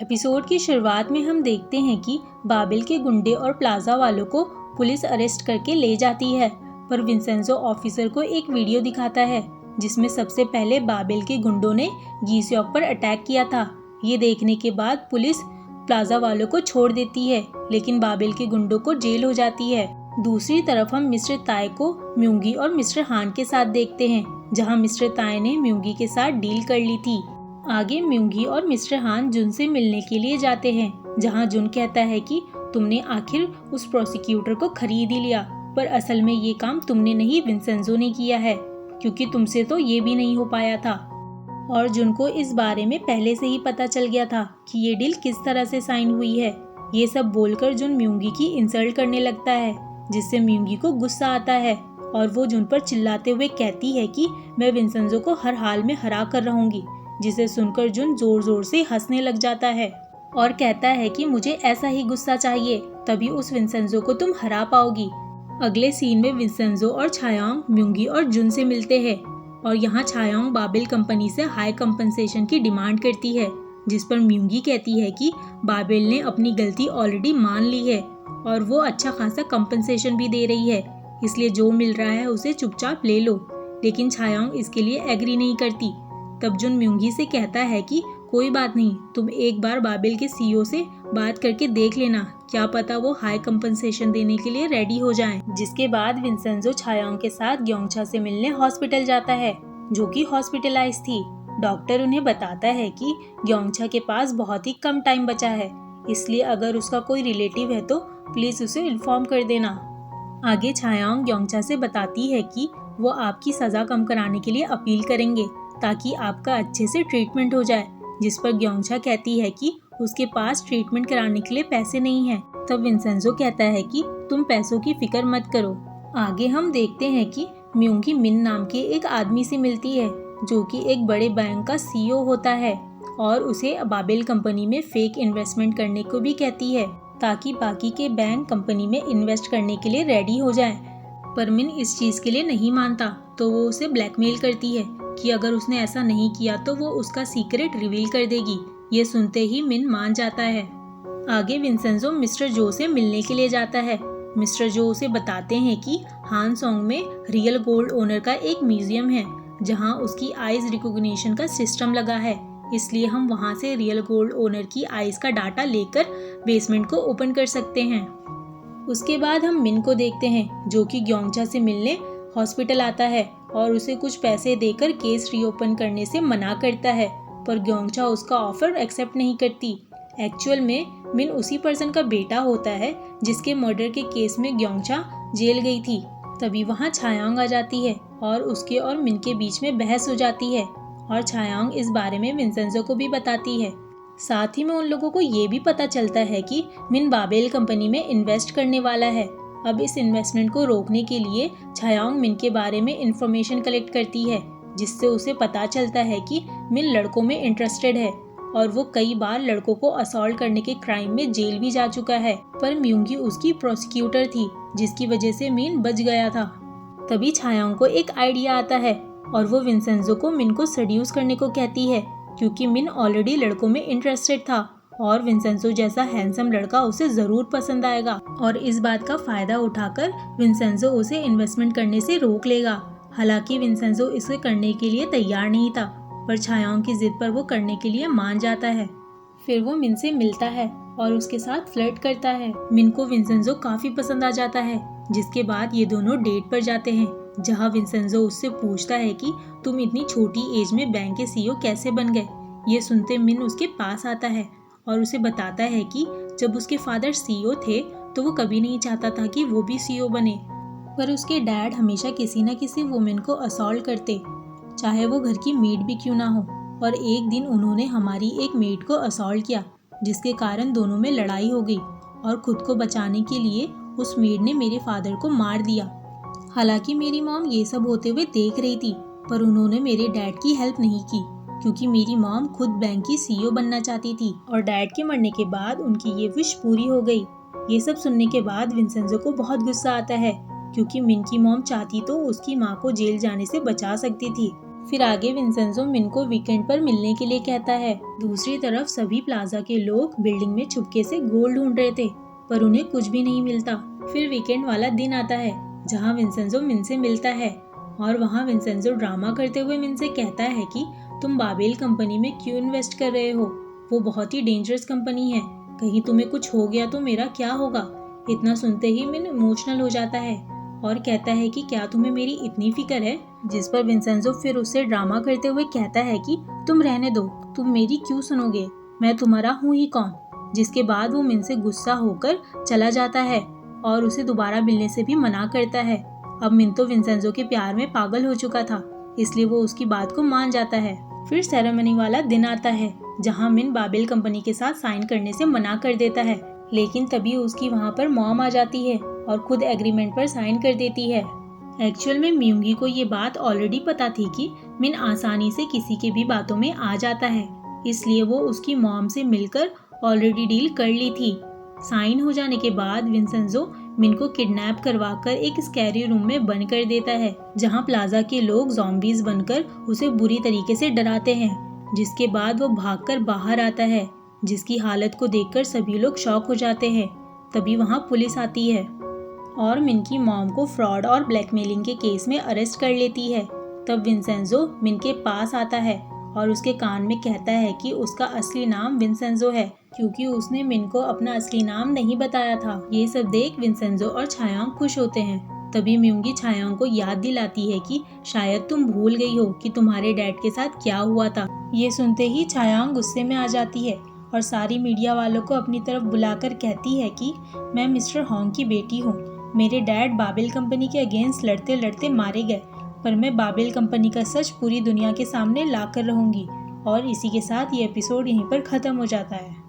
Episode की शुरुआत में हम देखते हैं कि बाबिल के गुंडे और प्लाजा वालों को पुलिस अरेस्ट करके ले जाती है, पर विंसेंजो ऑफिसर को एक वीडियो दिखाता है जिसमें सबसे पहले बाबिल के गुंडों ने गीसियोक पर अटैक किया था। ये देखने के बाद पुलिस प्लाजा वालों को छोड़ देती है, लेकिन बाबिल के गुंडों को जेल हो जाती है। दूसरी तरफ हम मिस्टर ताई को म्यूंगी और मिस्टर हान के साथ देखते हैं, जहां मिस्टर ताई ने म्यूंगी के साथ डील कर ली थी। आगे म्यूंगी और मिस्टर हान जुन से मिलने के लिए जाते हैं, जहां जुन कहता है कि तुमने आखिर उस प्रोसिक्यूटर को खरीद ही लिया, पर असल में ये काम तुमने नहीं विंसेंजो ने किया है, क्योंकि तुमसे तो ये भी नहीं हो पाया था। और जुन को इस बारे में पहले से ही पता चल गया था कि ये डील किस तरह से साइन हुई है। ये सब बोलकर जुन म्यूंगी की इंसल्ट करने लगता है, जिससे म्यूंगी को गुस्सा आता है और वो जुन पर चिल्लाते हुए कहती है कि मैं विंसेंजो को हर हाल में हरा कर रहूंगी, जिसे सुनकर जुन जोर जोर से हंसने लग जाता है और कहता है कि मुझे ऐसा ही गुस्सा चाहिए, तभी उस विंसेंजो को तुम हरा पाओगी। अगले सीन में विंसेंजो और छायांग म्यूंगी और जुन से मिलते हैं और यहाँ छायांग बाबिल कंपनी से हाई कंपनसेशन की डिमांड करती है, जिस पर म्यूंगी कहती है कि बाबिल ने अपनी गलती ऑलरेडी मान ली है और वो अच्छा खासा कंपनसेशन भी दे रही है, इसलिए जो मिल रहा है उसे चुपचाप ले लो। लेकिन छायांग इसके लिए एग्री नहीं करती। तब जुन म्यूंगी से कहता है कि कोई बात नहीं, तुम एक बार बाबिल के सीईओ से बात करके देख लेना, क्या पता वो हाई कंपनसेशन देने के लिए रेडी हो जाएं। जिसके बाद विंसेंजो छायांग के साथ ग्योंगचा से मिलने हॉस्पिटल जाता है, जो कि हॉस्पिटलाइज थी। डॉक्टर उन्हें बताता है कि ग्योंगचा के पास बहुत ही कम टाइम बचा है, इसलिए अगर उसका कोई रिलेटिव है तो प्लीज उसे इन्फॉर्म कर देना। आगे छायांग ग्योंगचा से बताती है कि वो आपकी सजा कम कराने के लिए अपील करेंगे ताकि आपका अच्छे से ट्रीटमेंट हो जाए, जिस पर ग्योंगचा कहती है कि उसके पास ट्रीटमेंट कराने के लिए पैसे नहीं हैं। तब विंसेंजो कहता है कि तुम पैसों की फिक्र मत करो। आगे हम देखते हैं कि म्यूंगी मिन नाम के एक आदमी से मिलती है, जो कि एक बड़े बैंक का सीईओ होता है और उसे बाबिल कंपनी में फेक इन्वेस्टमेंट करने को भी कहती है ताकि बाकी के बैंक कंपनी में इन्वेस्ट करने के लिए रेडी हो जाएं। पर मिन इस चीज़ के लिए नहीं मानता, तो वो उसे ब्लैकमेल करती है कि अगर उसने ऐसा नहीं किया तो वो उसका सीक्रेट रिवील कर देगी। ये सुनते ही मिन मान जाता है। आगे विंसेंजो मिस्टर जो से मिलने के लिए जाता है। मिस्टर जो उसे बताते हैं कि हानसोंग में रियल गोल्ड ओनर का एक म्यूजियम है, जहां उसकी आइज रिकॉग्निशन का सिस्टम लगा है, इसलिए हम वहां से रियल गोल्ड ओनर की आइज का डाटा लेकर बेसमेंट को ओपन कर सकते हैं। उसके बाद हम मिन को देखते हैं, जो कि ग्योंगचा से मिलने हॉस्पिटल आता है और उसे कुछ पैसे देकर केस रीओपन करने से मना करता है, पर ग्योंगचा उसका ऑफर एक्सेप्ट नहीं करती। एक्चुअल में मिन उसी पर्सन का बेटा होता है जिसके मर्डर के केस में ग्योंगचा जेल गई थी। तभी वहाँ छायांग आ जाती है और उसके और मिन के बीच में बहस हो जाती है और छायांग इस बारे में विंसेंजो को भी बताती है। साथ ही में उन लोगों को ये भी पता चलता है कि मिन बाबेल कंपनी में इन्वेस्ट करने वाला है। अब इस इन्वेस्टमेंट को रोकने के लिए छायांग मिन के बारे में इंफॉर्मेशन कलेक्ट करती है, जिससे उसे पता चलता है कि मिन लड़कों में इंटरेस्टेड है और वो कई बार लड़कों को असॉल्ट करने के क्राइम में जेल भी जा चुका है, पर म्यूंगी उसकी प्रोसिक्यूटर थी, जिसकी वजह से मिन बच गया था। तभी छायांग को एक आइडिया आता है और वो विंसेंजो को मिन को सड्यूस करने को कहती है, क्योंकि मिन ऑलरेडी लड़कों में इंटरेस्टेड था और विंसेंजो जैसा हैंडसम लड़का उसे जरूर पसंद आएगा और इस बात का फायदा उठाकर विंसेंजो उसे इन्वेस्टमेंट करने से रोक लेगा। हालांकि विंसेंजो इसे करने के लिए तैयार नहीं था, पर छायांग की जिद पर वो करने के लिए मान जाता है। फिर वो मिन से मिलता है और उसके साथ फ्लर्ट करता है। मिन को विंसेंजो काफी पसंद आ जाता है, जिसके बाद ये दोनों डेट पर जाते हैं, जहाँ विंसेंजो उससे पूछता है कि तुम इतनी छोटी एज में बैंक के सीईओ कैसे बन गए। ये सुनते मिन उसके पास आता है और उसे बताता है कि जब उसके फादर सीईओ थे तो वो कभी नहीं चाहता था कि वो भी सीईओ बने, पर उसके डैड हमेशा किसी न किसी वुमेन को असॉल्ट करते, चाहे वो घर की मेड भी क्यों ना हो। और एक दिन उन्होंने हमारी एक मेड को असॉल्ट किया, जिसके कारण दोनों में लड़ाई हो गई और खुद को बचाने के लिए उस मेड ने मेरे फादर को मार दिया। हालांकि मेरी मॉम ये सब होते हुए देख रही थी, पर उन्होंने मेरे डैड की हेल्प नहीं की, क्योंकि मेरी मॉम खुद बैंक की सीईओ बनना चाहती थी और डैड के मरने के बाद उनकी ये विश पूरी हो गई। ये सब सुनने के बाद विंसेंजो को बहुत गुस्सा आता है, क्योंकि मिन की मॉम चाहती तो उसकी माँ को जेल जाने से बचा सकती थी, फिर आगे विंसेंजो मिन को वीकेंड पर मिलने के लिए कहता है। दूसरी तरफ सभी प्लाजा के लोग बिल्डिंग में चुपके से गोल्ड ढूंढ रहे थे, पर उन्हें कुछ भी नहीं मिलता। फिर वीकेंड वाला दिन आता है जहाँ विंसेंजो मिन से मिलता है और वहाँ विंसेंजो ड्रामा करते हुए मिन से कहता है कि तुम बाबेल कंपनी में क्यों इन्वेस्ट कर रहे हो, वो बहुत ही डेंजरस कंपनी है, कहीं तुम्हें कुछ हो गया तो मेरा क्या होगा। इतना सुनते ही मिन इमोशनल हो जाता है और कहता है कि क्या तुम्हें मेरी इतनी फिक्र है, जिस पर विंसेंजो फिर उससे ड्रामा करते हुए कहता है कि तुम रहने दो, तुम मेरी क्यों सुनोगे, मैं तुम्हारा हूँ ही कौन। जिसके बाद वो मिन से गुस्सा होकर चला जाता है और उसे दोबारा मिलने से भी मना करता है। अब मिन तो विंसेंजो के प्यार में पागल हो चुका था, इसलिए वो उसकी बात को मान जाता है। फिर सेरेमनी वाला दिन आता है जहाँ मिन बाबेल कंपनी के साथ साइन करने से मना कर देता है, लेकिन तभी उसकी वहाँ पर मॉम आ जाती है और खुद एग्रीमेंट पर साइन कर देती है। एक्चुअल में मियोंगी को ये बात ऑलरेडी पता थी कि मिन आसानी से किसी के भी बातों में आ जाता है, इसलिए वो उसकी मॉम से मिलकर ऑलरेडी डील कर ली थी। साइन हो जाने के बाद विंसेंजो मिन को किडनैप करवाकर एक स्कैरी रूम में बंद कर देता है, जहां प्लाजा के लोग ज़ॉम्बीज बनकर उसे बुरी तरीके से डराते हैं। जिसके बाद वो भागकर बाहर आता है, जिसकी हालत को देखकर सभी लोग शॉक हो जाते हैं। तभी वहां पुलिस आती है और मिन की मॉम को फ्रॉड और ब्लैकमेलिंग के केस में अरेस्ट कर लेती है। तब विंसेंजो मिन के पास आता है और उसके कान में कहता है कि उसका असली नाम विंसेंजो है, क्योंकि उसने मिन को अपना असली नाम नहीं बताया था। ये सब देख विंसेंजो और छायांग खुश होते हैं। तभी मियोंगी छायांग को याद दिलाती है कि शायद तुम भूल गई हो कि तुम्हारे डैड के साथ क्या हुआ था। ये सुनते ही छायांग गुस्से में आ जाती है और सारी मीडिया वालों को अपनी तरफ बुलाकर कहती है कि मैं मिस्टर होंग की बेटी हूँ। मेरे डैड बाबेल कंपनी के अगेंस्ट लड़ते लड़ते मारे गए, पर मैं बाबेल कंपनी का सच पूरी दुनिया के सामने ला कर रहूँगी। और इसी के साथ ये एपिसोड यहीं पर ख़त्म हो जाता है।